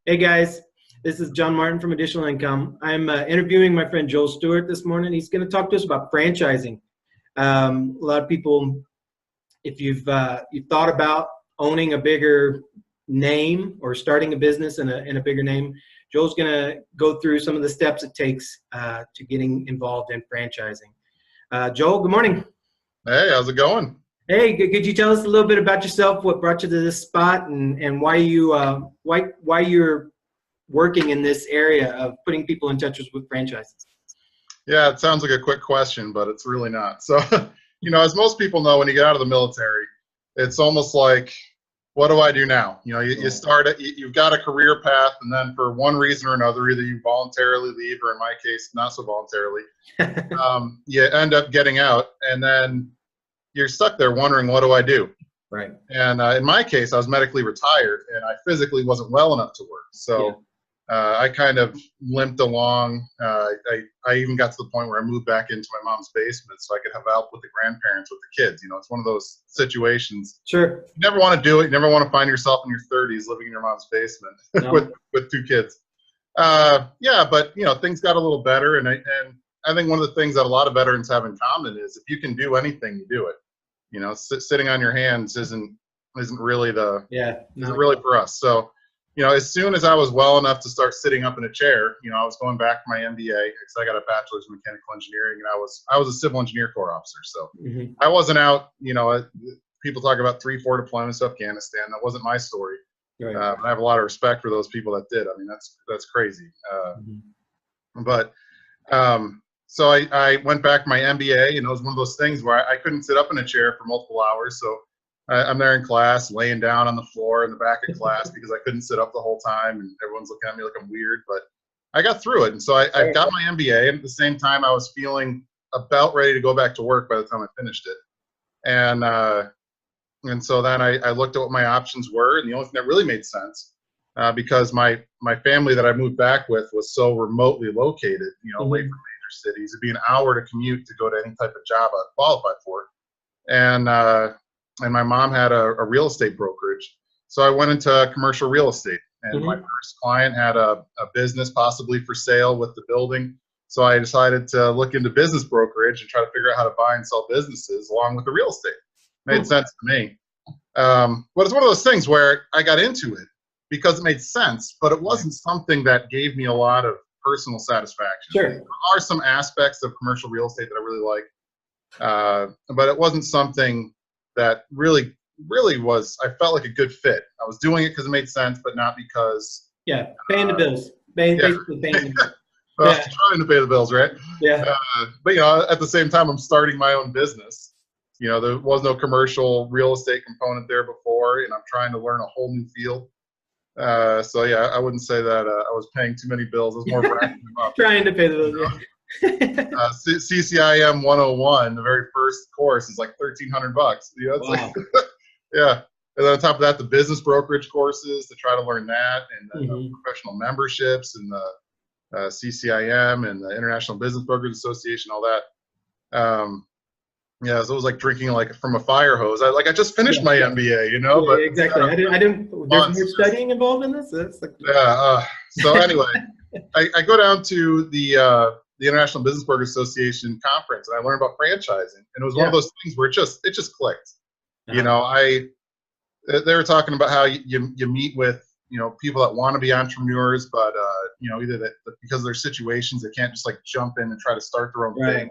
Hey guys, this is John Martin from Additional Income. I'm interviewing my friend Joel Stewart this morning. He's going to talk to us about franchising. A lot of people, if you've thought about owning a bigger name or starting a business in a bigger name, Joel's going to go through some of the steps it takes to getting involved in franchising. Joel, good morning. Hey, how's it going? Hey, could you tell us a little bit about yourself, what brought you to this spot, and why you're working in this area of putting people in touch with franchises? Yeah, it sounds like a quick question, but it's really not. So, as most people know, when you get out of the military, it's almost like, what do I do now? You start it, you've got a career path, and then for one reason or another, either you voluntarily leave, or in my case, not so voluntarily, you end up getting out, and then you're stuck there wondering, what do I do? Right. And in my case, I was medically retired, and I physically wasn't well enough to work. So I kind of limped along. I even got to the point where I moved back into my mom's basement so I could have help with the grandparents with the kids. It's one of those situations. Sure. You never want to do it. You never want to find yourself in your 30s living in your mom's basement with two kids. But things got a little better, and I think one of the things that a lot of veterans have in common is if you can do anything, you do it. Sitting on your hands isn't really isn't really for us. So, as soon as I was well enough to start sitting up in a chair, I was going back for my MBA because I got a bachelor's in mechanical engineering, and I was a civil engineer corps officer. So I wasn't out. People talk about 3-4 deployments to Afghanistan. That wasn't my story. Right. I have a lot of respect for those people that did. I mean, that's crazy. So I went back to my MBA, and it was one of those things where I couldn't sit up in a chair for multiple hours. So I'm there in class, laying down on the floor in the back of class because I couldn't sit up the whole time, and everyone's looking at me like I'm weird. But I got through it, and so I got my MBA, and at the same time, I was feeling about ready to go back to work by the time I finished it. And so then I looked at what my options were, and the only thing that really made sense, because my family that I moved back with was so remotely located, away from major cities. It'd be an hour to commute to go to any type of job I qualified for. And my mom had a real estate brokerage. So I went into commercial real estate, and my first client had a business possibly for sale with the building. So I decided to look into business brokerage and try to figure out how to buy and sell businesses along with the real estate. Made sense to me. But it's one of those things where I got into it because it made sense, but it wasn't something that gave me a lot of personal satisfaction. Sure. There are some aspects of commercial real estate that I really like, but it wasn't something that really was, I felt like a good fit. I was doing it because it made sense, but not because. Yeah, paying the bills. Basically paying the bills. Well, trying to pay the bills, right? Yeah. But at the same time, I'm starting my own business. There was no commercial real estate component there before, and I'm trying to learn a whole new field. So yeah, I wouldn't say that I was paying too many bills. It was more racking them up. Trying to pay the bills. CCIM 101, the very first course, is like $1,300. It's Wow. Yeah. And then on top of that, the business brokerage courses to try to learn that, and then the professional memberships, and the CCIM and the International Business Brokers Association, all that. So it was like drinking from a fire hose. I just finished my MBA, but exactly. I didn't. There's more studying involved in this. So anyway, I go down to the International Business Brokers Association conference, and I learned about franchising, and it was one of those things where it just clicked. They were talking about how you meet with people that want to be entrepreneurs, but either that because of their situations they can't just jump in and try to start their own thing,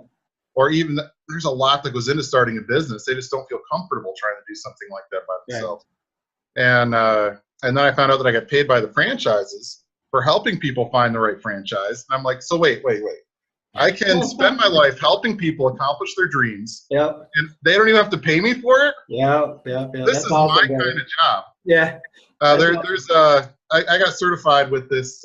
or even there's a lot that goes into starting a business. They just don't feel comfortable trying to do something like that by themselves. Right. And then I found out that I got paid by the franchises for helping people find the right franchise. And I'm like, so wait. I can spend my life helping people accomplish their dreams. Yep. And they don't even have to pay me for it. Yeah. This is my kind of job. Yeah. I got certified with this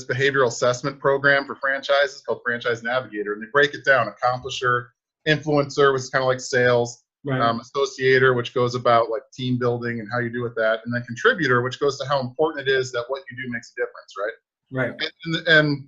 behavioral assessment program for franchises called Franchise Navigator, and they break it down: accomplisher, influencer, which is kind of like sales, associator, which goes about team building and how you do with that, and then contributor, which goes to how important it is that what you do makes a difference, right? Right. And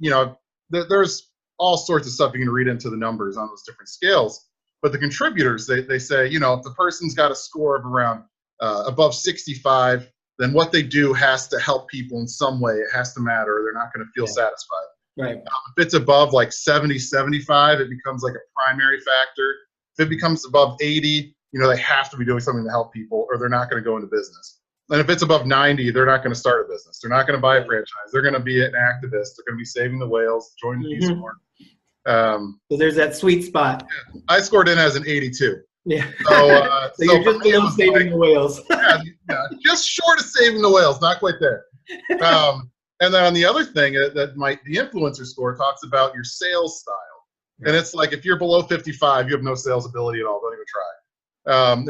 there's all sorts of stuff you can read into the numbers on those different scales. But the contributors, they say, if the person's got a score of around above 65, then what they do has to help people in some way. It has to matter, or they're not going to feel satisfied. Right. If it's above like 70, 75, it becomes like a primary factor. If it becomes above 80, they have to be doing something to help people, or they're not going to go into business. And if it's above 90, they're not going to start a business. They're not going to buy a franchise. They're going to be an activist. They're going to be saving the whales, join the Peace Corps. So there's that sweet spot. I scored in as an 82. Yeah. So, so you're just below saving the whales. yeah, just short of saving the whales, not quite there. And then on the other thing, the influencer score talks about your sales style. Right. And it's like, if you're below 55, you have no sales ability at all. Don't even try.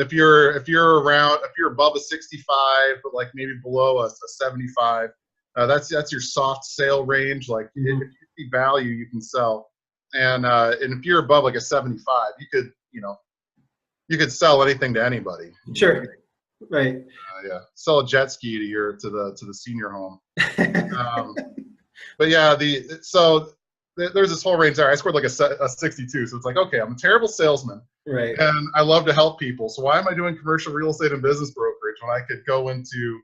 If you're above a 65, but like maybe below a 75, that's your soft sale range. Like if you see value, you can sell. And if you're above like a 75, you could sell anything to anybody. Sure. Right. Yeah. Sell a jet ski to the senior home. But yeah, there's this whole range there. I scored like a 62. So it's like, okay, I'm a terrible salesman. Right. And I love to help people. So why am I doing commercial real estate and business brokerage when I could go into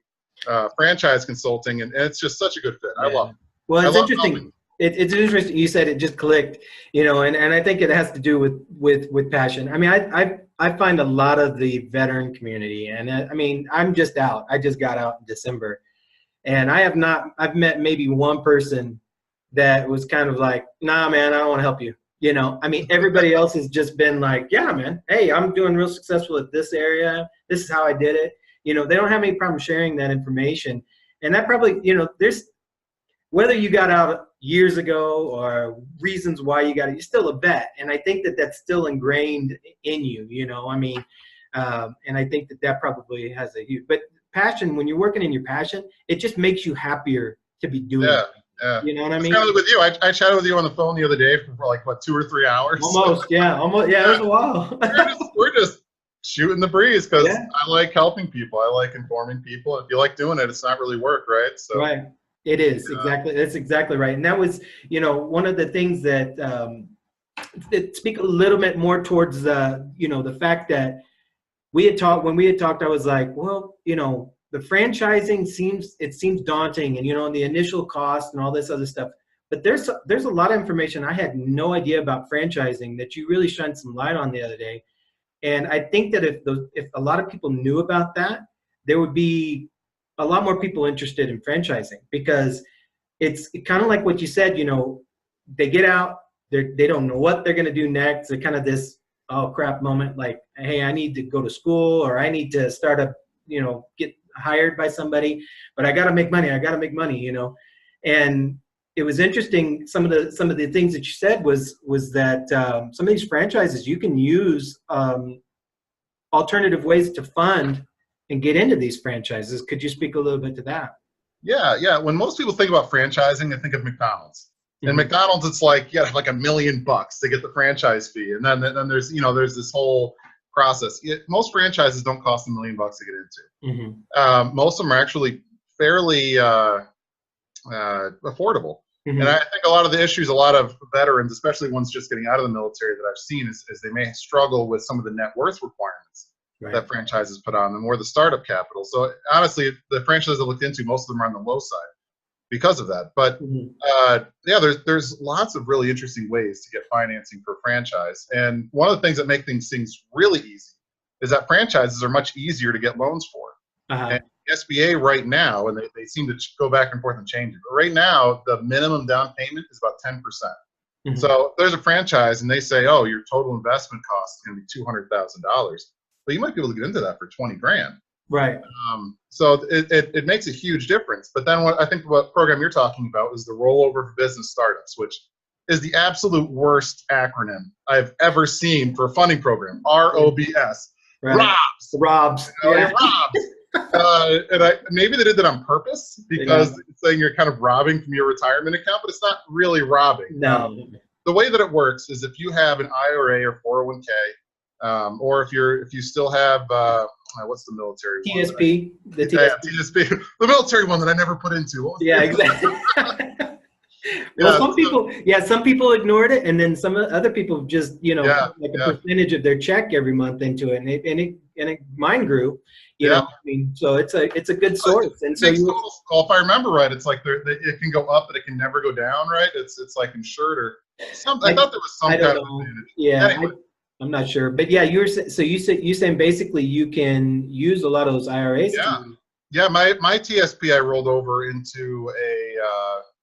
franchise consulting? And it's just such a good fit. I love it. Well, it's interesting. It's interesting. You said it just clicked, and I think it has to do with passion. I mean, I find a lot of the veteran community, and I mean, I'm just out. I just got out in December, and I've met maybe one person that was kind of like, nah, man, I don't want to help you. I mean, everybody else has just been like, yeah, man, hey, I'm doing real successful at this area. This is how I did it. They don't have any problem sharing that information. And that probably, there's, whether you got out years ago or reasons why you got it, you're still a vet. And I think that that's still ingrained in you, I mean, and I think that probably has a huge, but passion, when you're working in your passion, it just makes you happier to be doing it. Yeah. You know what I mean? Kind of with you. I chatted with you on the phone the other day for like, 2 or 3 hours? Almost. Yeah, it was a while. we're just shooting the breeze because I like helping people. I like informing people. If you like doing it, it's not really work, right? So. Right. It is. Exactly. That's exactly right. And that was, one of the things that speak a little bit more towards, the fact that when we had talked, I was like, well, the franchising seems daunting, and the initial cost and all this other stuff. But there's a lot of information I had no idea about franchising that you really shined some light on the other day. And I think that if a lot of people knew about that, there would be a lot more people interested in franchising, because it's kind of like what you said. They get out, they don't know what they're going to do next. They're kind of this oh crap moment, like, hey, I need to go to school, or I need to start get hired by somebody, but I got to make money. And it was interesting. Some of the things that you said was that some of these franchises, you can use alternative ways to fund and get into these franchises. Could you speak a little bit to that? Yeah. When most people think about franchising, they think of McDonald's. And McDonald's, it's like you got like $1 million to get the franchise fee, and then there's this whole process. Most franchises don't cost $1 million to get into. Most of them are actually fairly affordable. And I think a lot of the issues, a lot of veterans, especially ones just getting out of the military, that I've seen is they may struggle with some of the net worth requirements that franchises put on them, or the startup capital. So honestly, the franchises I looked into, most of them are on the low side because of that. But there's lots of really interesting ways to get financing for a franchise. And one of the things that make things really easy is that franchises are much easier to get loans for. And the SBA right now, and they seem to go back and forth and change it, but right now the minimum down payment is about 10%. So there's a franchise and they say, oh, your total investment cost is going to be $200,000, but you might be able to get into that for 20 grand. Right. So it makes a huge difference. But then what program you're talking about is the rollover for business startups, which is the absolute worst acronym I've ever seen for a funding program. ROBS. Right. Robs. And maybe they did that on purpose because it's saying you're kind of robbing from your retirement account, but it's not really robbing. No. The way that it works is if you have an IRA or 401k, or if you still have what's the military TSP? One? TSP. The military one that I never put into. Exactly. Well, some people ignored it, and then some other people just, like a percentage of their check every month into it, and mine grew. You know, I mean, so it's a good source. And so well, if I remember right, it's like it can go up, but it can never go down, right? It's like insured or something. I thought there was some kind of advantage. Yeah, anyway. I'm not sure, but yeah, you saying basically you can use a lot of those IRAs. Yeah, my TSP I rolled over into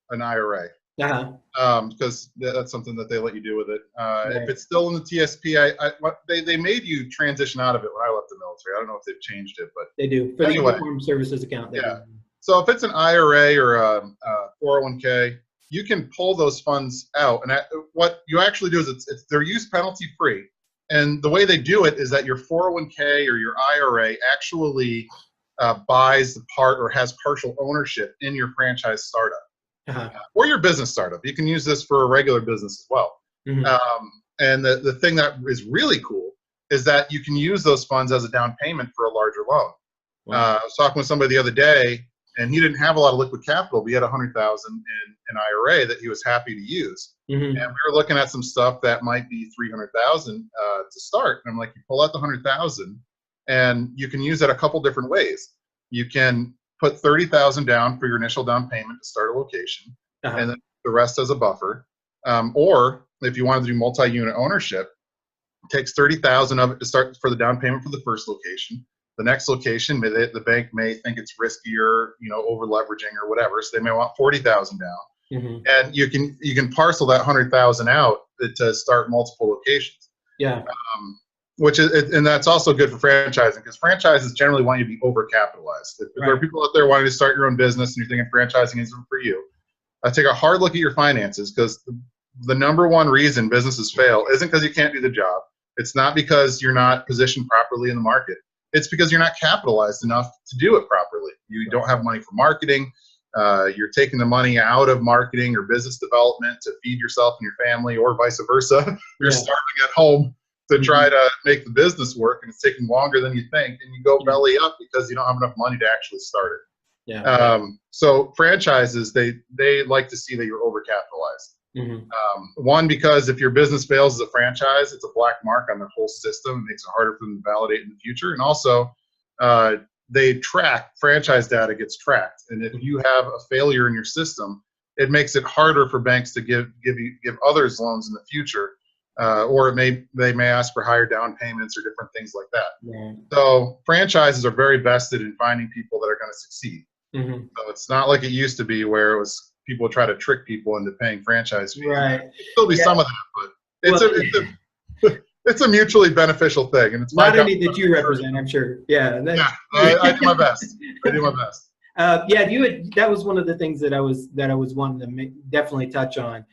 an IRA. Because that's something that they let you do with it. Right. If it's still in the TSP, they made you transition out of it when I left the military. I don't know if they've changed it, but they do for the uniform services account. Yeah. So if it's an IRA or a 401k, you can pull those funds out, and what you actually do is they're use penalty free. And the way they do it is that your 401k or your IRA actually buys the part or has partial ownership in your franchise startup. Or your business startup. You can use this for a regular business as well. And the thing that is really cool is that you can use those funds as a down payment for a larger loan. I was talking with somebody the other day, and he didn't have a lot of liquid capital, but he had $100,000 in an IRA that he was happy to use. And we were looking at some stuff that might be $300,000 to start. And I'm like, you pull out the $100,000, and you can use it a couple different ways. You can put $30,000 down for your initial down payment to start a location, and then the rest as a buffer. Or if you wanted to do multi-unit ownership, it takes $30,000 of it to start for the down payment for the first location. The next location, the bank may think it's riskier, over leveraging or whatever, so they may want $40,000 down. And you can parcel that $100,000 out to start multiple locations. And that's also good for franchising, because franchises generally want you to be overcapitalized. If there are people out there wanting to start your own business and you're thinking franchising isn't for you, take a hard look at your finances, because the number one reason businesses fail isn't because you can't do the job. It's not because you're not positioned properly in the market. It's because you're not capitalized enough to do it properly. You don't have money for marketing. You're taking the money out of marketing or business development to feed yourself and your family, or vice versa. You're starving at home to try to make the business work, and it's taking longer than you think, and you go belly up because you don't have enough money to actually start it. So franchises, they like to see that you're overcapitalized. One, because if your business fails as a franchise, it's a black mark on their whole system. It makes it harder for them to validate in the future. And also, they track, franchise data gets tracked. And if you have a failure in your system, it makes it harder for banks to give others loans in the future. Or they may ask for higher down payments or different things like that. So franchises are very vested in finding people that are going to succeed. So it's not like it used to be, where it was people try to trick people into paying franchise fees. There'll still be some of that, but it's a mutually beneficial thing, and it's not any that you represent, I'm sure. I do my best. I do my best. That was one of the things that I was wanting to definitely touch on,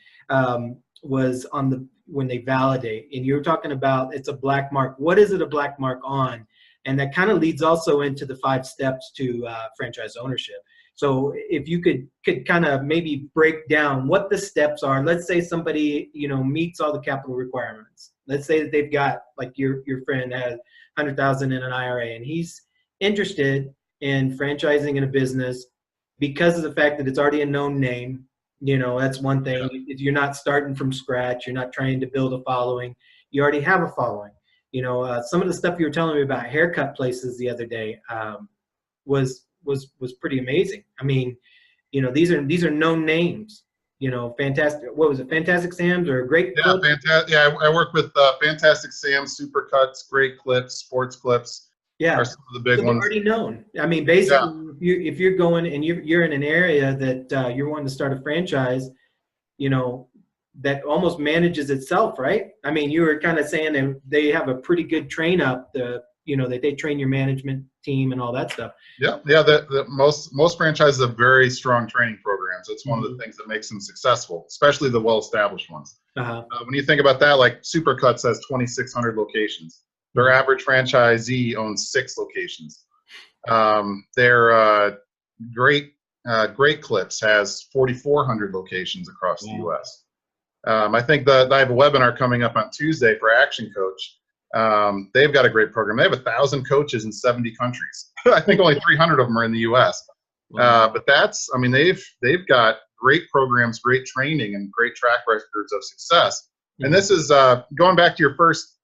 was on when they validate, and you were talking about it's a black mark. What is it a black mark on? And that kind of leads also into the 5 steps to franchise ownership. So if you could kind of maybe break down what the steps are. Let's say somebody meets all the capital requirements. Let's say that they've got, like your friend has $100,000 in an IRA, and he's interested in franchising in a business because of the fact that it's already a known name. That's one thing. You're not starting from scratch. You're not trying to build a following. You already have a following. Some of the stuff you were telling me about haircut places the other day was pretty amazing. I mean, these are known names. Fantastic. What was it? Fantastic Sam's or Great Clips? I work with Fantastic Sam's, Supercuts, Great Clips, Sports Clips. Are some of the big ones. Already known. I mean, basically, if you're going and you're in an area that you're wanting to start a franchise, that almost manages itself, right? I mean, you were kind of saying that they have a pretty good train up, that they train your management team and all that stuff. Most franchises have very strong training programs. It's one of the things that makes them successful, especially the well-established ones. When you think about that, like Supercuts has 2,600 locations. Their average franchisee owns 6 locations. Their Great Clips has 4,400 locations across the U.S. I think I have a webinar coming up on Tuesday for Action Coach. They've got a great program. They have 1,000 coaches in 70 countries. I think only 300 of them are in the U.S. But they've got great programs, great training, and great track records of success. And this is going back to your first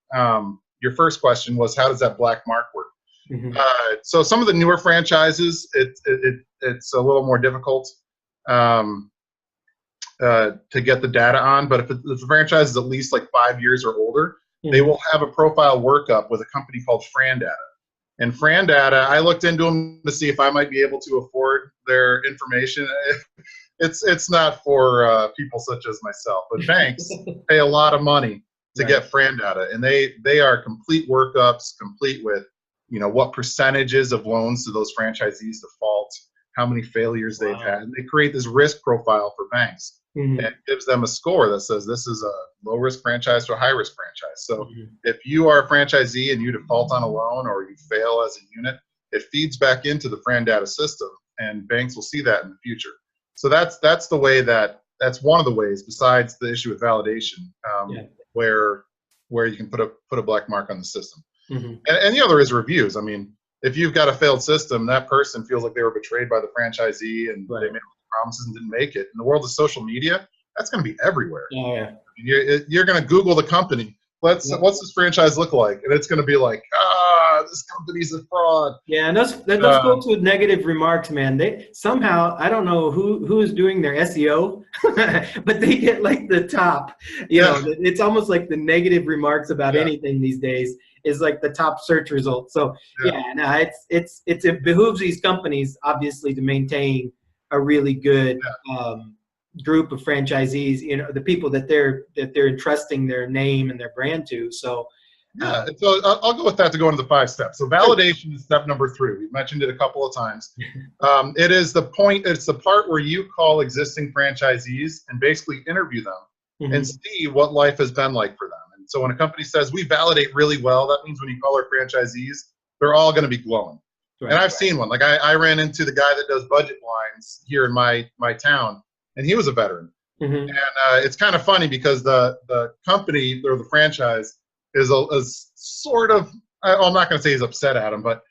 your first question was, how does that black mark work? Mm-hmm. So some of the newer franchises, it's a little more difficult to get the data on. But if the franchise is at least like 5 years or older, mm-hmm. they will have a profile workup with a company called Frandata. And Frandata, I looked into them to see if I might be able to afford their information. It's not for people such as myself, but banks pay a lot of money to get Frandata, and they are complete workups, complete with, you know, what percentages of loans do those franchisees default, how many failures they've had, and they create this risk profile for banks, mm-hmm. and it gives them a score that says this is a low-risk franchise to a high-risk franchise. So mm-hmm. if you are a franchisee and you default on a loan or you fail as a unit, it feeds back into the Frandata system, and banks will see that in the future. So that's the way that's one of the ways, besides the issue with validation, where you can put a black mark on the system. Mm-hmm. And the other is reviews. I mean, if you've got a failed system, that person feels like they were betrayed by the franchisee and they made promises and didn't make it. In the world of social media, that's going to be everywhere. Oh, yeah. You're going to Google the company. What's this franchise look like? And it's going to be like, this company's a fraud. Yeah, and those folks with negative remarks, man, they somehow, I don't know who is doing their SEO, but they get like the top. You know, it's almost like the negative remarks about anything these days is like the top search result. So it behooves these companies obviously to maintain a really good group of franchisees, you know, the people that they're entrusting their name and their brand to. So so I'll go with that to go into the 5 steps. So validation is step number 3. We've mentioned it a couple of times. It is the point. It's the part where you call existing franchisees and basically interview them mm-hmm. and see what life has been like for them. And so when a company says we validate really well, that means when you call our franchisees, they're all going to be glowing. Right, and I've seen one. Like I ran into the guy that does budget blinds here in my town, and he was a veteran. Mm-hmm. And it's kind of funny because the company or the franchise is sort of, I'm not going to say he's upset at him, but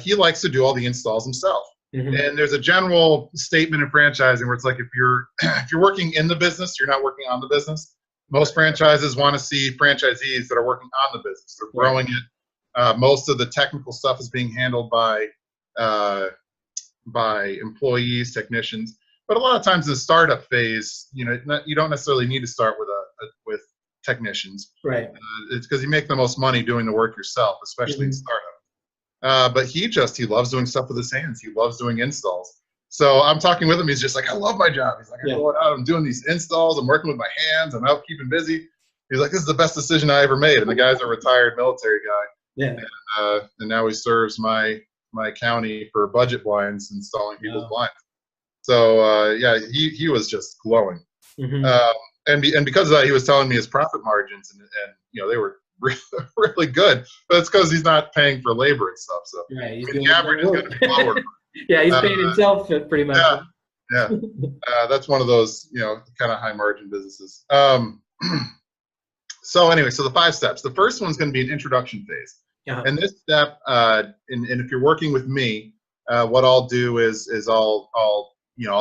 he likes to do all the installs himself. Mm-hmm. And there's a general statement in franchising where it's like, if you're working in the business, you're not working on the business. Most franchises want to see franchisees that are working on the business. They're growing it. Most of the technical stuff is being handled by employees, technicians. But a lot of times in the startup phase, you know, you don't necessarily need to start with technicians. Right. It's because you make the most money doing the work yourself, especially mm-hmm. in startup. But he loves doing stuff with his hands. He loves doing installs. So I'm talking with him. He's just like, I love my job. He's like, I go out, I'm doing these installs. I'm working with my hands. I'm out keeping busy. He's like, this is the best decision I ever made. And the guy's a retired military guy. Yeah. And now he serves my county for budget blinds, installing people's blinds. So he was just glowing. Mm-hmm. And because of that, he was telling me his profit margins, and you know, they were really good. But it's because he's not paying for labor and stuff. So the average is going to be lower. Yeah, he's paying himself pretty much. Yeah. That's one of those, you know, kind of high margin businesses. So anyway, so the 5 steps. The first one's going to be an introduction phase. And this step, and if you're working with me, what I'll do is I'll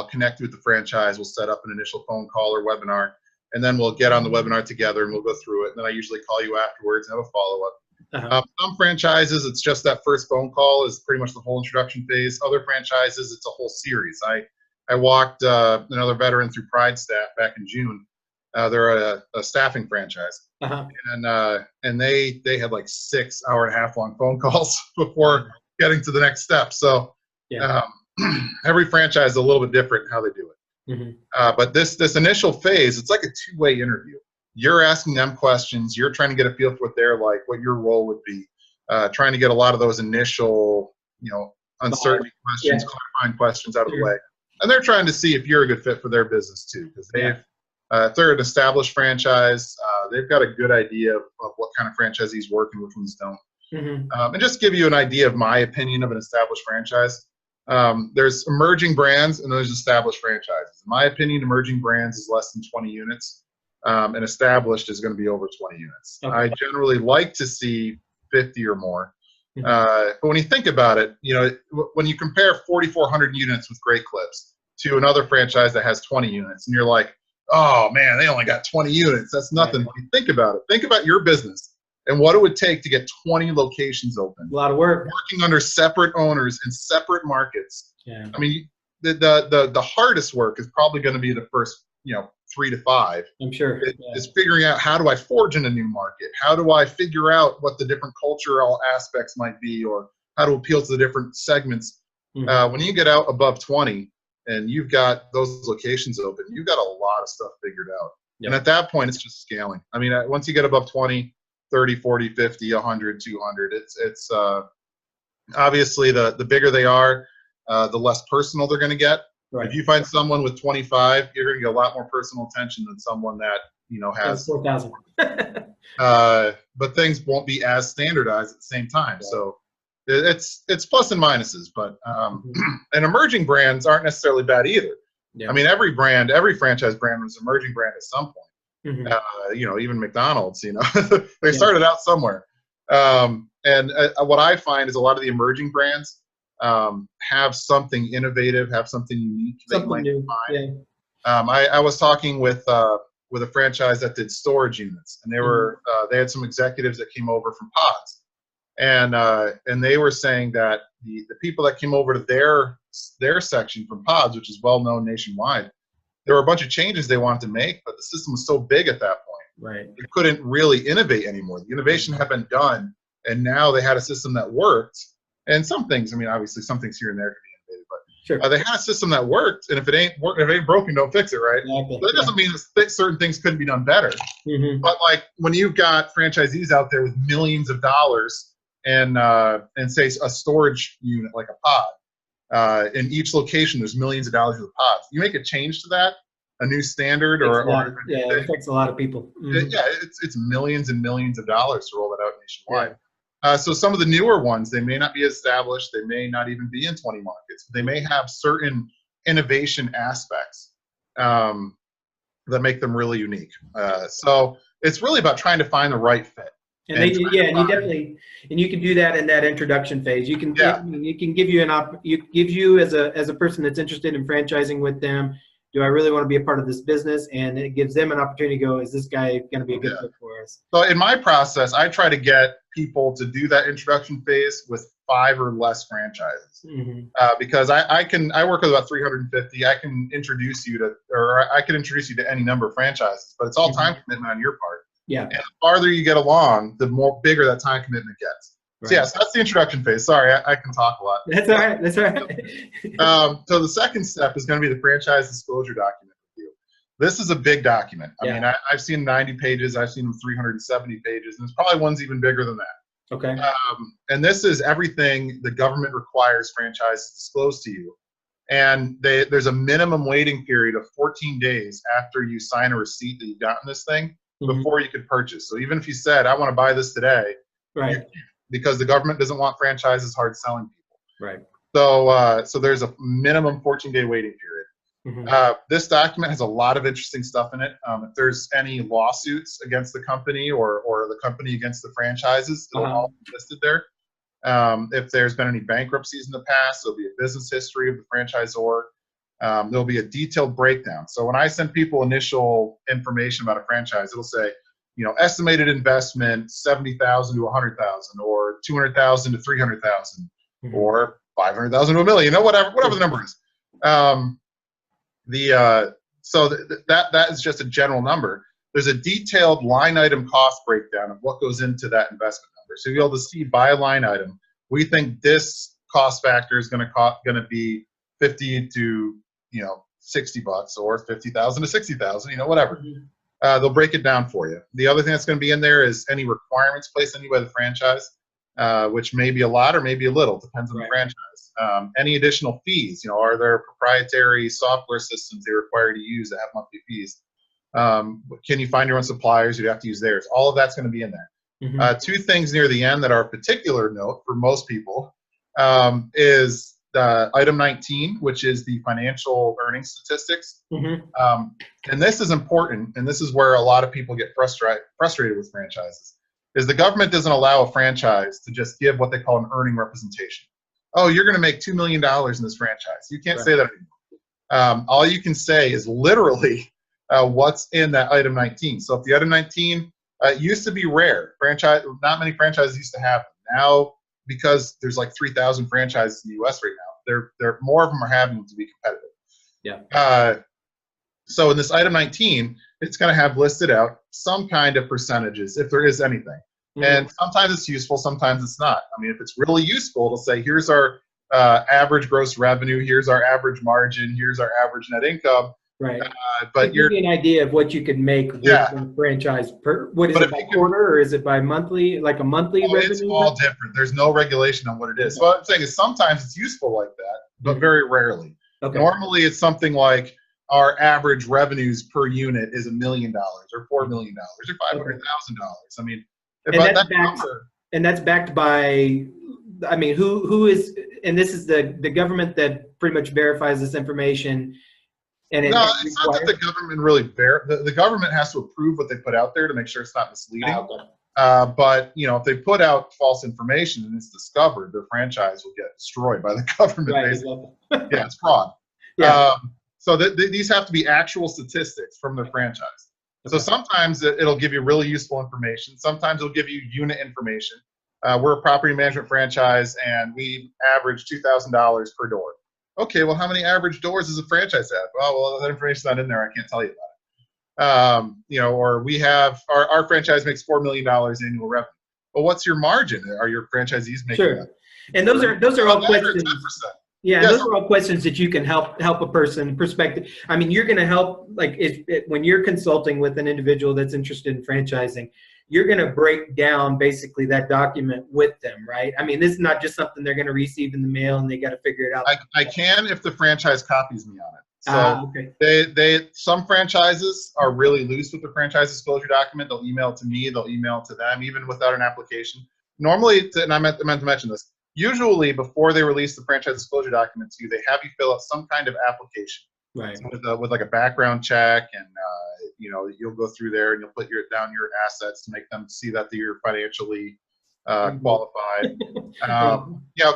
connect with the franchise. We'll set up an initial phone call or webinar, and then we'll get on the webinar together and we'll go through it. And then I usually call you afterwards and have a follow-up. Some franchises, it's just that first phone call is pretty much the whole introduction phase. Other franchises, it's a whole series. I walked another veteran through Pride Staff back in June. They're a staffing franchise, and they had like 6 hour-and-a-half-long phone calls before getting to the next step. So every franchise is a little bit different in how they do it. Mm-hmm. But this initial phase, it's like a 2-way interview. You're asking them questions. You're trying to get a feel for what they're like, what your role would be, trying to get a lot of those initial, uncertainty questions, clarifying questions out of the way. And they're trying to see if you're a good fit for their business too, because if they're an established franchise, they've got a good idea of what kind of franchisees work and which ones don't. Mm-hmm. And just to give you an idea of my opinion of an established franchise, there's emerging brands and there's established franchises. In my opinion, emerging brands is less than 20 units. And established is going to be over 20 units. Okay. I generally like to see 50 or more. Mm-hmm. But when you think about it, when you compare 4,400 units with Great Clips to another franchise that has 20 units, and you're like, oh man, they only got 20 units. That's nothing. When you think about it, think about your business. and what it would take to get 20 locations open. A lot of work. Working under separate owners in separate markets. Yeah. I mean, the hardest work is probably going to be the first, 3 to 5. I'm sure. Is figuring out, how do I forge in a new market? How do I figure out what the different cultural aspects might be, or how to appeal to the different segments? When you get out above 20 and you've got those locations open, you've got a lot of stuff figured out. Yep. And at that point, it's just scaling. I mean, once you get above 20, 30, 40, 50, 100, 200, it's obviously the bigger they are, the less personal they're going to get. Right. If you find someone with 25, you're going to get a lot more personal attention than someone that has 4,000. But things won't be as standardized at the same time. Yeah. So it's plus and minuses. But and emerging brands aren't necessarily bad either. Yeah. I mean, every franchise brand was an emerging brand at some point. Even McDonald's. They started out somewhere. And what I find is a lot of the emerging brands have something innovative, have something unique. Something new. Yeah. I was talking with a franchise that did storage units, and they had some executives that came over from Pods, and they were saying that the people that came over to their section from Pods, which is well known nationwide, there were a bunch of changes they wanted to make, but the system was so big at that point, right? They couldn't really innovate anymore. The innovation had been done, and now they had a system that worked. And some things, I mean, obviously, some things here and there can be innovative, but sure. They had a system that worked, and if it ain't broken, don't fix it, right? Exactly. But that doesn't mean that certain things couldn't be done better. But like when you've got franchisees out there with millions of dollars and say a storage unit like a pod, in each location there's millions of dollars of pods. You make a change to that, a new standard, it affects a lot of people. It's millions and millions of dollars to roll that out nationwide. Yeah. So some of the newer ones, they may not be established. They may not even be in 20 markets. They may have certain innovation aspects that make them really unique. So it's really about trying to find the right fit. And you can do that in that introduction phase. You can give you as a person that's interested in franchising with them. Do I really want to be a part of this business? And it gives them an opportunity to go, is this guy going to be a good fit for us? So in my process, I try to get people to do that introduction phase with 5 or less franchises. Because I work with about 350. I can introduce you to any number of franchises, but it's all time commitment on your part. Yeah. And the farther you get along, the more bigger that time commitment gets. Right. So that's the introduction phase. Sorry, I can talk a lot. That's all right. That's all right. So the second step is going to be the franchise disclosure document review. This is a big document. I mean, I've seen 90 pages. I've seen them 370 pages. And there's probably ones even bigger than that. Okay. And this is everything the government requires franchises to disclose to you. And there's a minimum waiting period of 14 days after you sign a receipt that you've gotten this thing before you could purchase. So even if you said, I want to buy this today, right? Because the government doesn't want franchises hard selling people. Right. So there's a minimum 14-day waiting period. This document has a lot of interesting stuff in it. If there's any lawsuits against the company or the company against the franchises, it'll all be listed there. If there's been any bankruptcies in the past, there'll be a business history of the franchisor. There'll be a detailed breakdown. So when I send people initial information about a franchise, it'll say, estimated investment 70,000 to 100,000, or 200,000 to 300,000, or 500,000 to $1 million. Whatever the number is. So that is just a general number. There's a detailed line item cost breakdown of what goes into that investment number. So you'll be able to see by line item, we think this cost factor is going to be 50 to $60, or 50,000 to 60,000, whatever. They'll break it down for you. The other thing that's going to be in there is any requirements placed on you by the franchise, which may be a lot or maybe a little, depends on the franchise. Any additional fees, are there proprietary software systems they require to use that have monthly fees? Can you find your own suppliers? You'd have to use theirs. All of that's going to be in there. 2 things near the end that are a particular note for most people is item 19, which is the financial earnings statistics. And this is important, and this is where a lot of people get frustrated with franchises, is the government doesn't allow a franchise to just give what they call an earning representation. Oh, you're going to make $2 million in this franchise. You can't say that anymore. All you can say is literally what's in that item 19. So if the item 19 It used to be rare. Not many franchises used to have them. Now, because there's like 3,000 franchises in the U.S. right now, they're more of them are having to be competitive. Yeah. So in this item 19, it's going to have listed out some kind of percentages, if there is anything. And sometimes it's useful, sometimes it's not. I mean, if it's really useful, it'll say, here's our average gross revenue, here's our average margin, here's our average net income. Right. But you're getting an idea of what you could make with the franchise per. What is it by quarter, or is it by monthly? Like a monthly revenue? It's all different. There's no regulation on what it is. So what I'm saying is sometimes it's useful like that, but very rarely. Okay. Normally, it's something like our average revenues per unit is $1 million, or $4 million, or $500,000. I mean, and that's backed by. I mean, who is? And this is the government that pretty much verifies this information. And no, it's not that the government really the government has to approve what they put out there to make sure it's not misleading. But if they put out false information and it's discovered, their franchise will get destroyed by the government. Right, basically. Yeah, it's fraud. Yeah. So these have to be actual statistics from their franchise. Okay. So sometimes it'll give you really useful information. Sometimes it'll give you unit information. We're a property management franchise, and we average $2,000 per door. Okay, well, how many average doors does a franchise have? Well, that information's not in there. I can't tell you about it. Or we have our franchise makes $4 million annual revenue. Well, what's your margin? Are your franchisees making that? And those are all questions. 10%. Yeah, those are all questions that you can help a person perspective. I mean, you're going to help, like when you're consulting with an individual that's interested in franchising, you're going to break down basically that document with them, right? I mean, this is not just something they're going to receive in the mail and they got to figure it out. I can if the franchise copies me on it. So some franchises are really loose with the franchise disclosure document. They'll email it to me. They'll email it to them, even without an application. Normally, and I meant to mention this, usually before they release the franchise disclosure document to you, they have you fill out some kind of application. Right. With like a background check, and you'll go through there and you'll put down your assets to make them see that you're financially qualified. Kind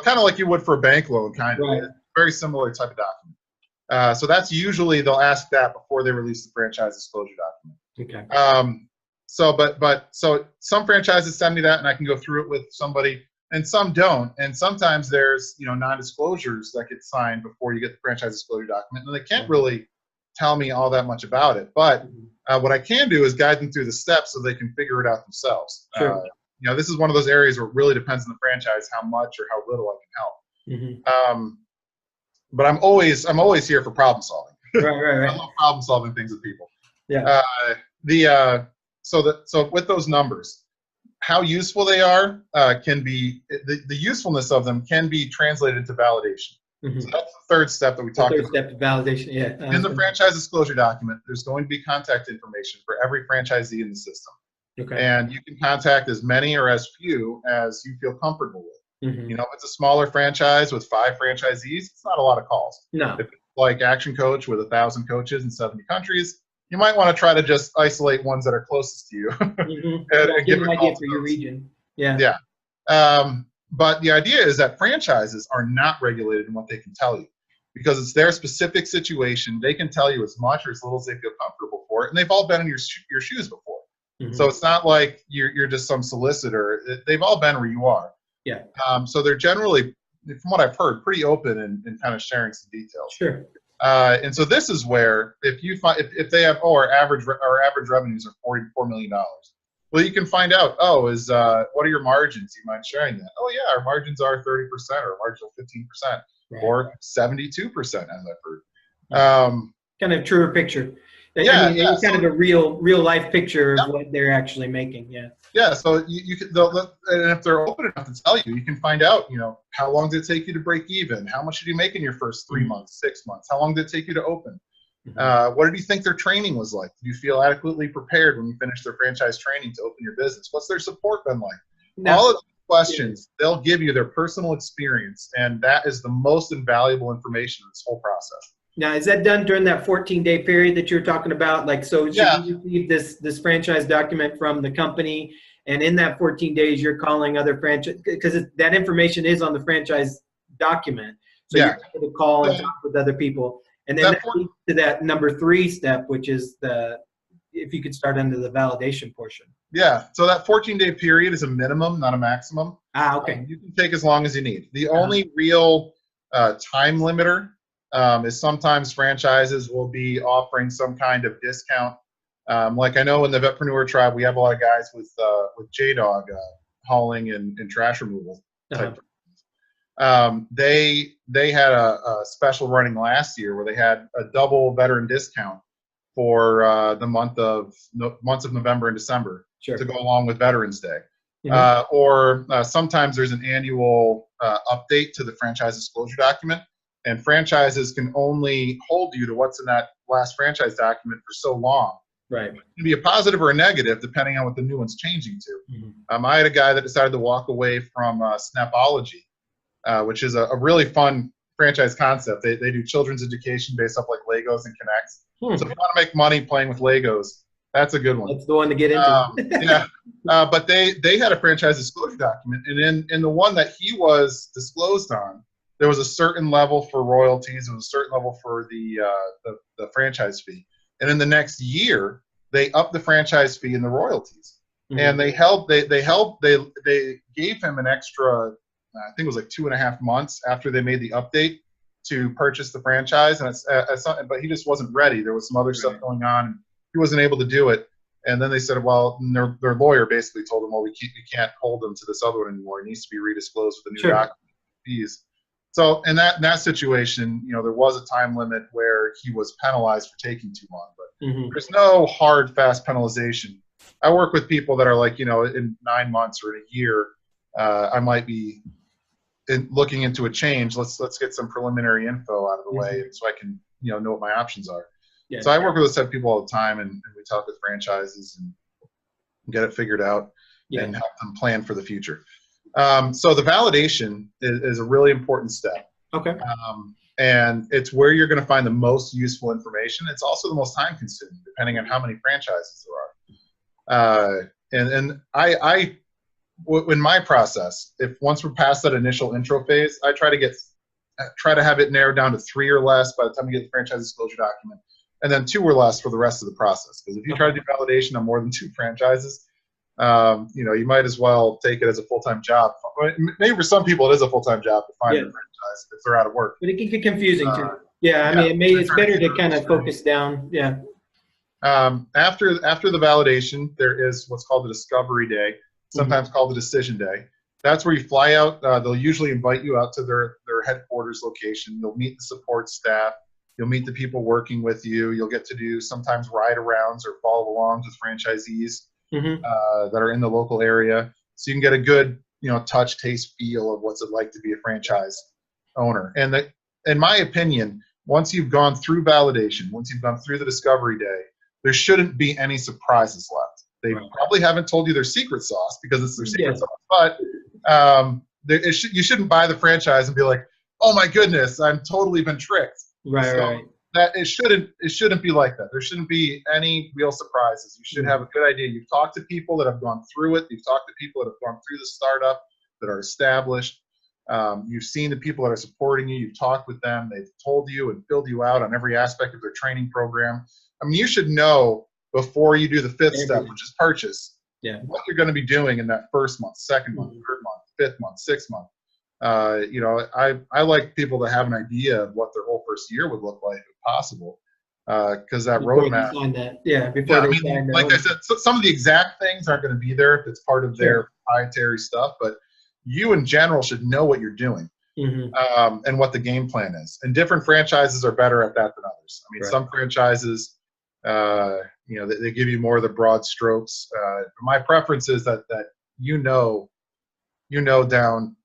of like you would for a bank loan, kind of. Right. Very similar type of document. So that's usually they'll ask that before they release the franchise disclosure document. Okay. So some franchises send me that, and I can go through it with somebody, and some don't. And sometimes there's non-disclosures that get signed before you get the franchise disclosure document, and they can't really tell me all that much about it. But what I can do is guide them through the steps so they can figure it out themselves. Sure. This is one of those areas where it really depends on the franchise how much or how little I can help. But I'm always here for problem solving. Right. I love problem solving things with people. Yeah. So with those numbers, how useful they are can be the usefulness of them can be translated to validation. So that's the third step that we talked about. Third step to validation, yeah. In the franchise disclosure document, there's going to be contact information for every franchisee in the system. Okay. And you can contact as many or as few as you feel comfortable with. If it's a smaller franchise with 5 franchisees, it's not a lot of calls. No. If it's like Action Coach with 1,000 coaches in 70 countries, you might want to try to just isolate ones that are closest to you. and give an idea for your region. Yeah. But the idea is that franchises are not regulated in what they can tell you, because it's their specific situation. They can tell you as much or as little as they feel comfortable for it, and they've all been in your shoes before. So it's not like you're just some solicitor. They've all been where you are. Yeah. So they're generally, from what I've heard, pretty open and kind of sharing some details. Sure. And so this is where if they have our average revenues are $44 million. Well, you can find out, what are your margins? You mind sharing that? Oh, yeah, our margins are 30%, or margins are 15%, or 72%, as I've heard. Kind of truer picture. It's kind of a real life picture of what they're actually making. Yeah. Yeah. So you can, and if they're open enough to tell you, you can find out, how long did it take you to break even? How much did you make in your first 3 months, 6 months? How long did it take you to open? What did you think their training was like? Did you feel adequately prepared when you finished their franchise training to open your business? What's their support been like? All of these questions, they'll give you their personal experience, and that is the most invaluable information in this whole process. Now, is that done during that 14-day period that you're talking about? Like, so you receive this franchise document from the company, and in that 14 days, you're calling other franchise, because that information is on the franchise document. So you're able to call and talk with other people. And then that leads to that number 3 step, which is if you could start under the validation portion. Yeah, so that 14-day period is a minimum, not a maximum. Okay. You can take as long as you need. The only real time limiter is sometimes franchises will be offering some kind of discount. Like I know in the Vetpreneur tribe, we have a lot of guys with JDog hauling and trash removal type. They had a special running last year where they had a double veteran discount for the months of November and December to go along with Veterans Day. Or sometimes there's an annual update to the franchise disclosure document, and franchises can only hold you to what's in that last franchise document for so long. Right. It can be a positive or a negative depending on what the new one's changing to. I had a guy that decided to walk away from Snapology, which is a really fun franchise concept. They do children's education based off like Legos and Connects. So if you want to make money playing with Legos, that's a good one. That's the one to get into. Yeah. But they had a franchise disclosure document, and in the one that he was disclosed on, there was a certain level for royalties, there was a certain level for the franchise fee. And in the next year, they upped the franchise fee and the royalties. And they gave him an extra, I think it was like 2.5 months after they made the update to purchase the franchise. And but he just wasn't ready. There was some other stuff going on, and he wasn't able to do it. And then they said, well, their lawyer basically told him, well, we can't hold him to this other one anymore. It needs to be redisclosed with the new document fees. So in that situation, there was a time limit where he was penalized for taking too long. But there's no hard, fast penalization. I work with people that are like, in 9 months or in a year, I might be looking into a change. Let's get some preliminary info out of the way so I can know what my options are. Yeah. So I work with those type of people all the time, and we talk with franchises and get it figured out and help them plan for the future. So the validation is a really important step. Okay. And it's where you're going to find the most useful information. It's also the most time consuming, depending on how many franchises there are. And I in my process, once we're past that initial intro phase, I try to have it narrowed down to 3 or less by the time you get the franchise disclosure document, and then 2 or less for the rest of the process. Because if you try to do validation on more than 2 franchises, you might as well take it as a full-time job. Maybe for some people it is a full-time job to find a franchise if they're out of work. But it can get confusing too. I mean, it's better to kind of focus down. Yeah. After the validation, there is what's called the discovery day, sometimes called the decision day. That's where you fly out. They'll usually invite you out to their headquarters location. You'll meet the support staff. You'll meet the people working with you. You'll get to do sometimes ride-arounds or follow-alongs with franchisees that are in the local area. So you can get a good, touch, taste, feel of what's it like to be a franchise owner. And in my opinion, once you've gone through validation, once you've gone through the discovery day, there shouldn't be any surprises left. They probably haven't told you their secret sauce because it's their secret sauce, but you shouldn't buy the franchise and be like, oh my goodness, I've totally been tricked. Right. That it shouldn't be like that. There shouldn't be any real surprises. You should have a good idea. You've talked to people that have gone through it. You've talked to people that have gone through the startup that are established. You've seen the people that are supporting you. You've talked with them. They've told you and filled you out on every aspect of their training program. I mean, you should know before you do the 5th step, which is purchase, what you're going to be doing in that 1st month, 2nd month, 3rd month, 5th month, 6th month. I like people to have an idea of what their whole first year would look like if possible, because that roadmap. Like I said, some of the exact things aren't going to be there if it's part of their proprietary stuff, but you in general should know what you're doing and what the game plan is. And different franchises are better at that than others. I mean, some franchises, they give you more of the broad strokes. My preference is that down,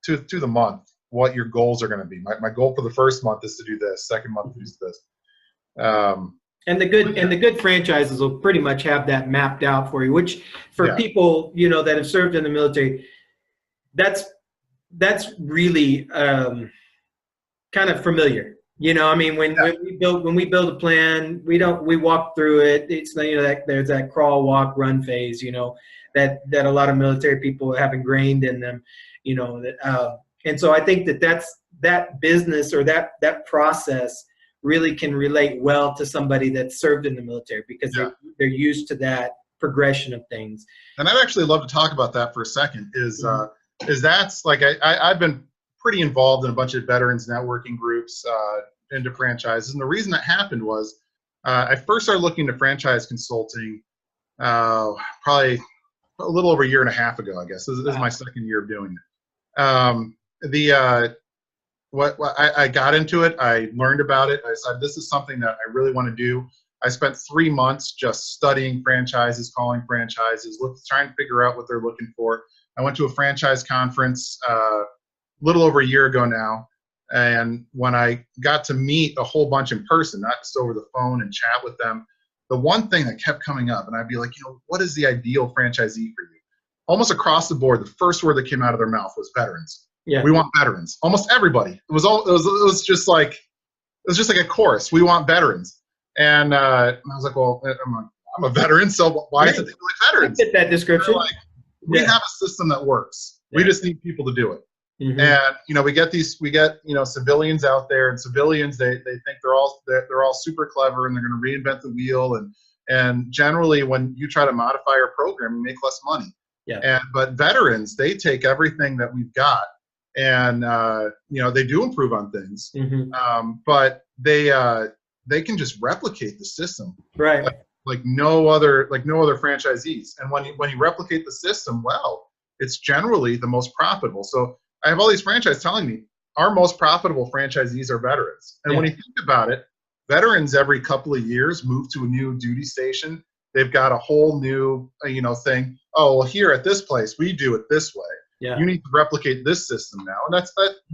to the month what your goals are going to be. My goal for the 1st month is to do this. 2nd month is this. And the good franchises will pretty much have that mapped out for you. Which for people that have served in the military, that's really kind of familiar. I mean, when we build a plan, we walk through it. It's there's that crawl, walk, run phase. That a lot of military people have ingrained in them. And so I think that business or that process really can relate well to somebody that served in the military because they're used to that progression of things. And I'd actually love to talk about that for a second. Is that's like I've been pretty involved in a bunch of veterans networking groups into franchises, and the reason that happened was I first started looking into franchise consulting probably a little over a year and a half ago. I guess this is my second year of doing it. I got into it. I learned about it. I said, this is something that I really want to do. I spent 3 months just studying franchises, calling franchises, trying to figure out what they're looking for. I went to a franchise conference a little over a year ago now. And when I got to meet a whole bunch in person, not just over the phone and chat with them, the one thing that kept coming up, and I'd be like, what is the ideal franchisee for you? Almost across the board, the first word that came out of their mouth was veterans. Yeah. We want veterans. Almost everybody. It was just like a chorus. We want veterans. And I was like, well, I'm a veteran, so why is it like veterans? Fit that description. Like, we have a system that works. Yeah. We just need people to do it. Mm-hmm. And we get civilians out there, and civilians they think they're all super clever and they're going to reinvent the wheel, and generally when you try to modify our program, you make less money. Yeah. But veterans, they take everything that we've got, and they do improve on things. Mm-hmm. But they can just replicate the system, right? Like no other franchisees. And when you replicate the system well, it's generally the most profitable. So I have all these franchises telling me our most profitable franchisees are veterans. And when you think about it, veterans every couple of years move to a new duty station. They've got a whole new thing. Oh, well, here at this place we do it this way. Yeah. You need to replicate this system now. And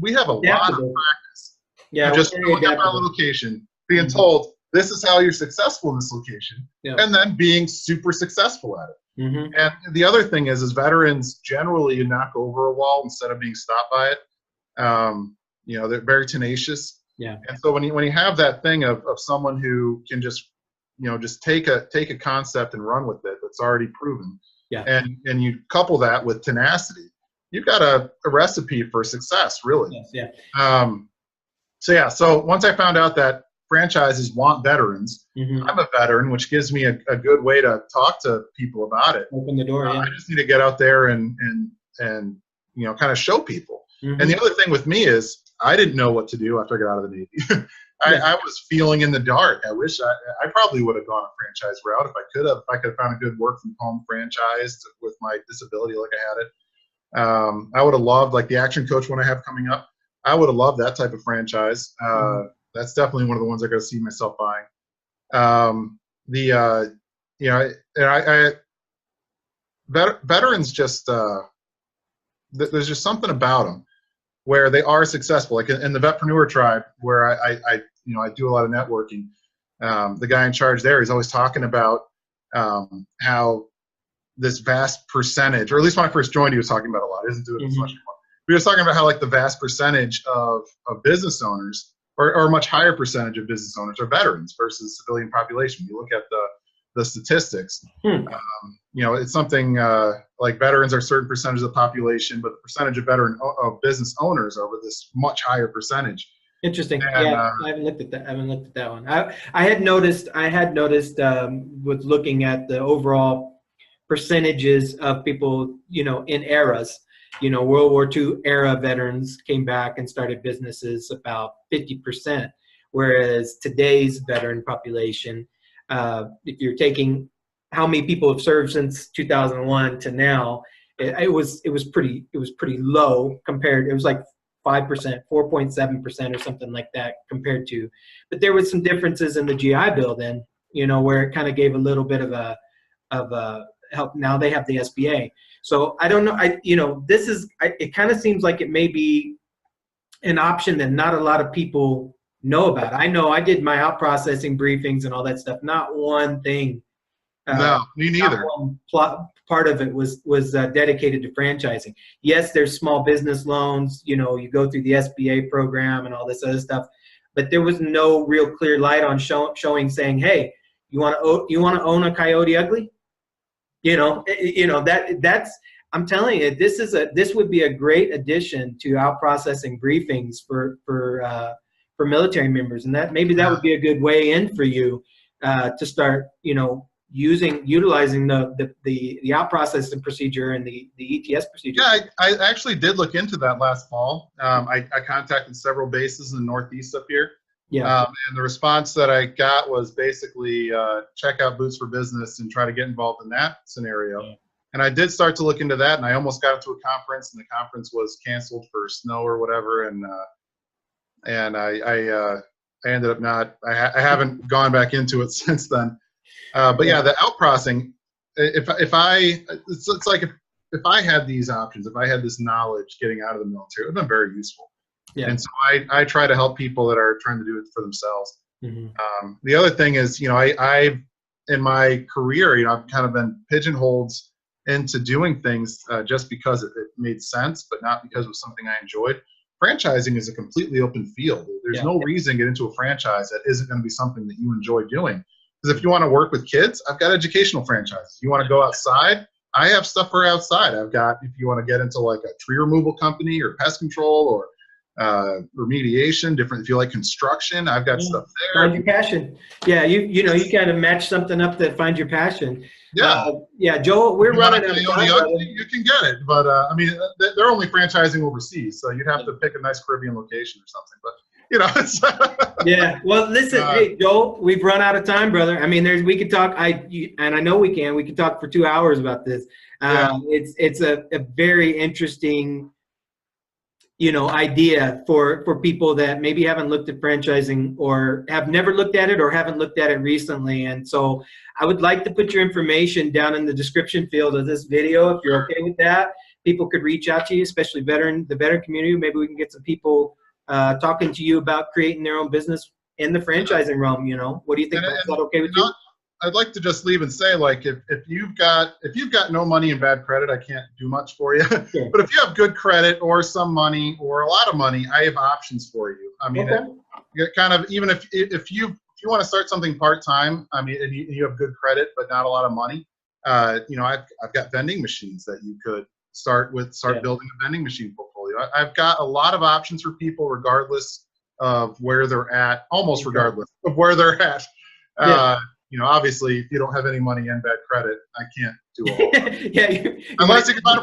we have a lot of practice. Yeah, just showing up our location, being told this is how you're successful in this location, and then being super successful at it. Mm-hmm. And the other thing is veterans generally you knock over a wall instead of being stopped by it. They're very tenacious. Yeah. And so when you have that thing of someone who can just take a concept and run with it that's already proven, and you couple that with tenacity, you've got a recipe for success, really. Yes, yeah. So once I found out that franchises want veterans, mm-hmm. I'm a veteran, which gives me a good way to talk to people about it. Open the door. I just need to get out there and kind of show people. Mm-hmm. And the other thing with me is I didn't know what to do after I got out of the Navy. I was feeling in the dark. I wish I probably would have gone a franchise route if I could have. If I could have found a good work from home franchise with my disability like I had it. I would have loved, like the Action Coach one I have coming up, I would have loved that type of franchise. That's definitely one of the ones I got to see myself buying. Veterans just there's just something about them where they are successful. Like in the Vetpreneur tribe, where I do a lot of networking. The guy in charge there, he's always talking about how this vast percentage, or at least when I first joined, he was talking about a lot. He doesn't do it as much anymore. But he was talking about how like the vast percentage of business owners, or a much higher percentage of business owners, are veterans versus civilian population. You look at the statistics. It's something like veterans are a certain percentage of the population, but the percentage of business owners over this much higher percentage. Interesting. And, I haven't looked at that. I haven't looked at that one. I had noticed with looking at the overall percentages of people, in eras. World War II era veterans came back and started businesses about 50%, whereas today's veteran population, if you're taking how many people have served since 2001 to now, it was pretty low compared. It was like 5%, 4.7% or something like that compared to. But there was some differences in the GI Bill then, where it kind of gave a little bit of a help. Now they have the SBA. So I don't know. It kind of seems like it may be an option that not a lot of people know about. I know I did my out processing briefings and all that stuff. Not one thing. No, me neither. Part of it was dedicated to franchising. Yes, there's small business loans. You go through the SBA program and all this other stuff, but there was no real clear light on saying, hey, you want to own a Coyote Ugly? That's, I'm telling you, this would be a great addition to out processing briefings for military members, and that maybe that would be a good way in for you to start, utilizing the out processing procedure and the ETS procedure. Yeah, I actually did look into that last fall. I contacted several bases in the Northeast up here. Yeah. And the response that I got was basically check out Boots for Business and try to get involved in that scenario. Yeah. And I did start to look into that, and I almost got into a conference, and the conference was canceled for snow or whatever, and I ended up not. I haven't gone back into it since then. But yeah, the out processing. It's like if I had these options, if I had this knowledge getting out of the military, it would have been very useful. Yeah. And so I try to help people that are trying to do it for themselves. Mm-hmm. The other thing is, I in my career, I've kind of been pigeonholed into doing things just because it made sense, but not because it was something I enjoyed. Franchising is a completely open field. There's no reason to get into a franchise that isn't going to be something that you enjoy doing. Because if you want to work with kids, I've got educational franchises. You want to go outside, I have stuff for outside. I've got, if you want to get into like a tree removal company or pest control or remediation, different, if you like construction, I've got stuff there. Find your passion. Yeah, you kind of match something up that finds your passion. Yeah. Joel, we're running out of time. You can get it, but I mean, they're only franchising overseas, so you'd have to pick a nice Caribbean location or something. But it's yeah. Well, listen, hey Joel, we've run out of time, brother. I mean, we could talk. And I know we can talk for 2 hours about this. It's a very interesting, idea for people that maybe haven't looked at franchising or have never looked at it or haven't looked at it recently. And so I would like to put your information down in the description field of this video. If you're okay with that, people could reach out to you, especially the veteran community. Maybe we can get some people talking to you about creating their own business in the franchising realm. What do you think? Is that okay with you? I'd like to just leave and say, like, if you've got no money and bad credit, I can't do much for you. Sure. But if you have good credit or some money or a lot of money, I have options for you. I mean, kind of, even if you want to start something part-time, I mean, and you have good credit but not a lot of money, I've got vending machines that you could start building a vending machine portfolio. I've got a lot of options for people regardless of where they're at, almost regardless of where they're at. Obviously, if you don't have any money and bad credit, I can't do all that. Unless you can find a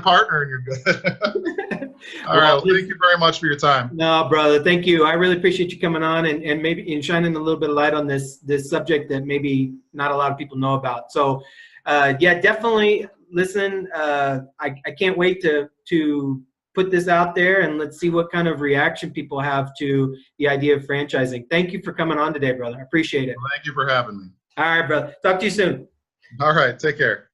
partner and you're good. All right. Well, thank you very much for your time. No, brother. Thank you. I really appreciate you coming on and maybe shining a little bit of light on this subject that maybe not a lot of people know about. So, definitely listen. I can't wait to put this out there, and let's see what kind of reaction people have to the idea of franchising. Thank you for coming on today, brother. I appreciate it. Well, thank you for having me. All right, brother. Talk to you soon. All right. Take care.